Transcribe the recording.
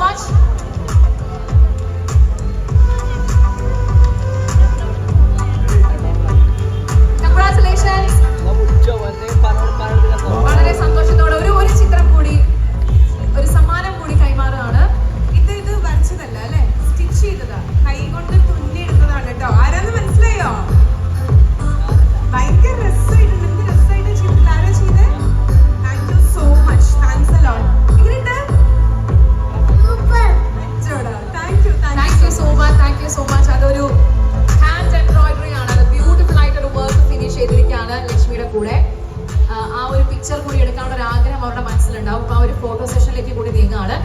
Much. Congratulations. വളരെ സന്തോഷത്തോടെ ഒരു ചിത്രം കൂടി, ഒരു സമ്മാനം കൂടി കൈമാറുകയാണ്. ഇത് വരച്ചതല്ല അല്ലേ, സ്റ്റിച്ച് ചെയ്തതാ, കൈ കൊണ്ട് തുന്നിയെടുത്തതാണ് കേട്ടോ. ആരാന്ന് മനസ്സിലായോ? ഭയങ്കര രസമായിട്ടുണ്ട്. എന്ത് രസമായിട്ട് ചെയ്തിട്ട് ആരാ ചെയ്തേ? Thank you so much. Thanks a lot. എങ്ങനെയുണ്ട്? Thank you thank you so much. അതൊരു ഹാൻഡ് എംബ്രോയിഡറി ആണ്. അത് ബ്യൂട്ടിഫുൾ ആയിട്ടൊരു വർക്ക് ഫിനിഷ് ചെയ്തിരിക്കുകയാണ് ലക്ഷ്മിയുടെ കൂടെ. ആ ഒരു പിക്ചർ കൂടി എടുക്കാനുള്ള ഒരു ആഗ്രഹം അവരുടെ മനസ്സിലുണ്ടാവും. ആ ഒരു ഫോട്ടോ സെഷനിലേക്ക് കൂടി നീങ്ങുകയാണ്.